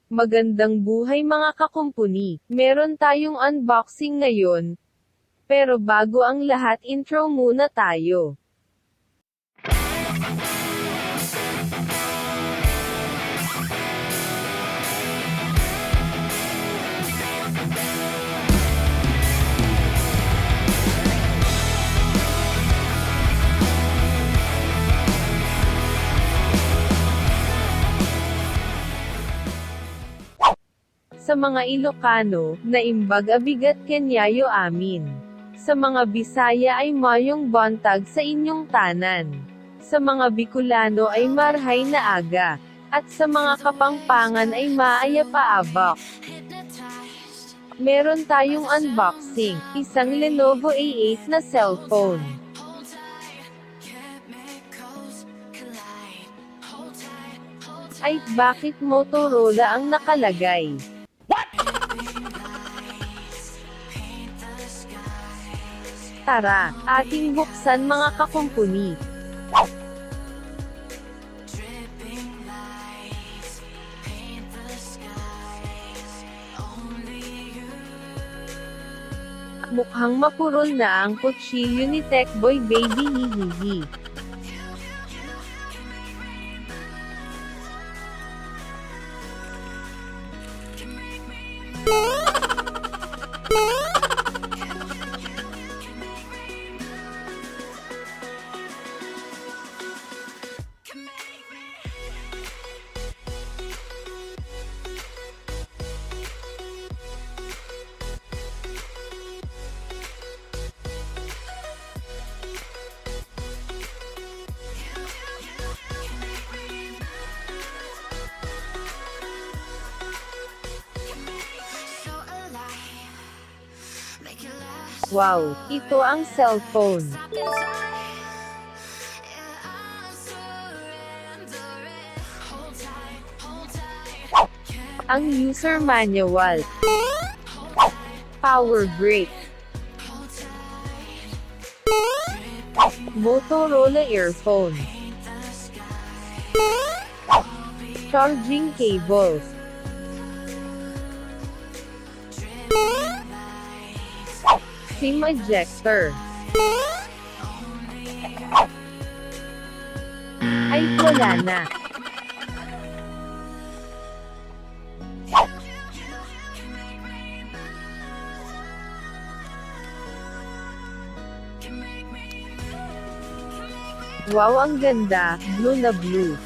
Magandang buhay mga kakumpuni, meron tayong unboxing ngayon. Pero bago ang lahat, intro muna tayo. Sa mga Ilocano, naimbag abigat kenyayo amin. Sa mga Bisaya ay mayong bantag sa inyong tanan. Sa mga Bicolano ay marhay na aga. At sa mga Kapampangan ay maaya paabak. Meron tayong unboxing, isang Lenovo A8 na cellphone. Ay, bakit Motorola ang nakalagay? Tara, ating buksan mga kakumpuni. Mukhang mapurol na ang kutsilyo ni TECHBOY BABY, hihihi. Wow, ito ang cellphone. Ang user manual. Power brick. Motorola earphone. Charging cable. SIM ejector. Ay, wala na. Wow, ang ganda, blue na blue.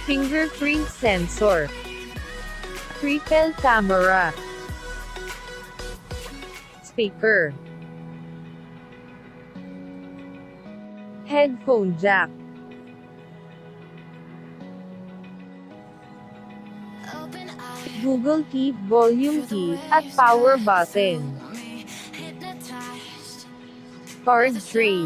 Fingerprint sensor. Triple camera. Speaker. Headphone jack. Google key, volume key, at power button. Card tray.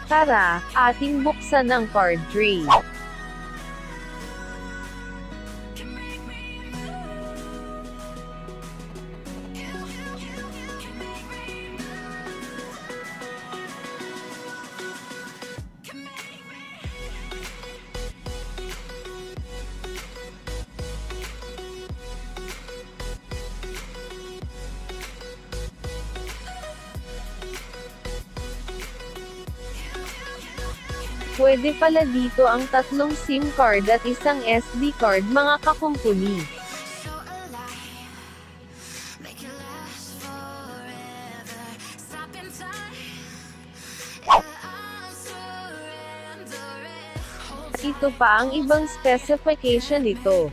Tara, ating buksan ang card tray. Pwede pala dito ang 3 SIM card at isang SD card mga kakumpuni. Ito pa ang ibang specification nito.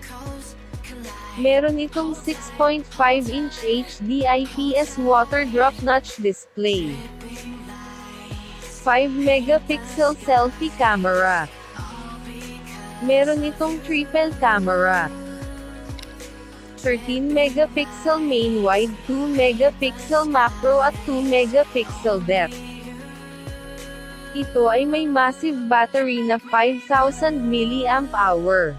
Meron itong 6.5-inch HD IPS water drop notch display. 5-megapixel selfie camera. Meron itong triple camera. 13-megapixel main wide, 2-megapixel macro at 2-megapixel depth. Ito ay may massive battery na 5,000 mAh.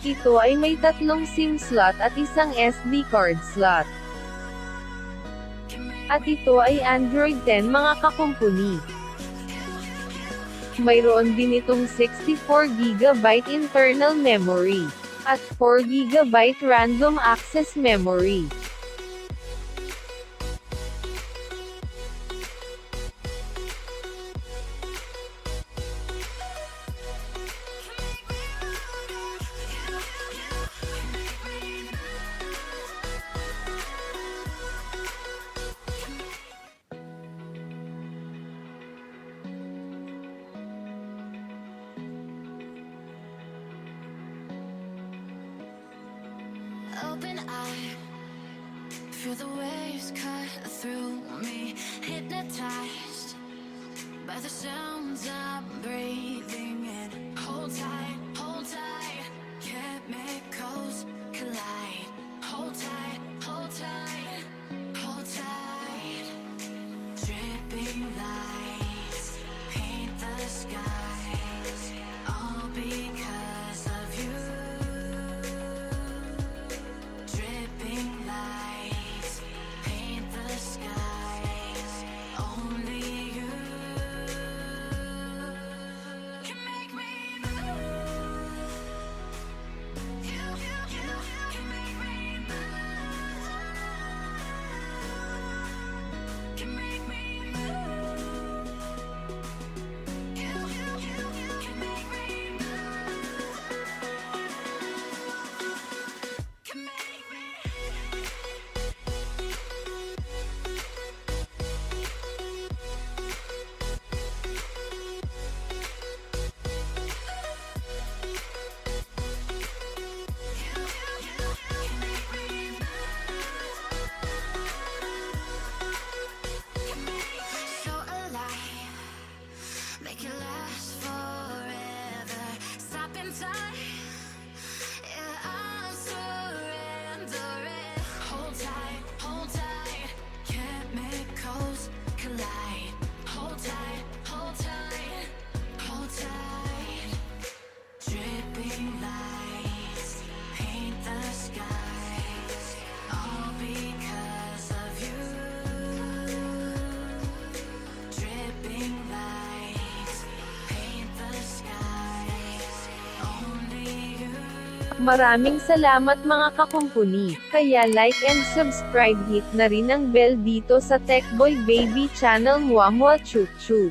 Ito ay may 3 SIM slot at isang SD card slot. At ito ay Android 10 mga kakumpuni. Mayroon din itong 64GB internal memory at 4GB random access memory. Open eye, feel the waves cut through me, hypnotized by the sounds I'm breathing in. Hold tight, chemicals collide. Hold tight, hold tight, hold tight. Dripping lights paint the skies, all because of you. Dripping lights paint the skies, only you can make me move. You can make me move. Can make me move. You can make me move. Can make me. So alive, make it last forever. Stop in time, yeah, I'm surrendering. Hold tight, chemicals collide. Hold tight, hold tight, hold tight. Dripping lights paint the skies, all because of you. Dripping lights paint the skies, only you. Maraming salamat mga kakumpuni. Kaya like and subscribe, hit na rin ang bell dito sa TECHBOY BABY channel. Mwah mwah chuk chuk.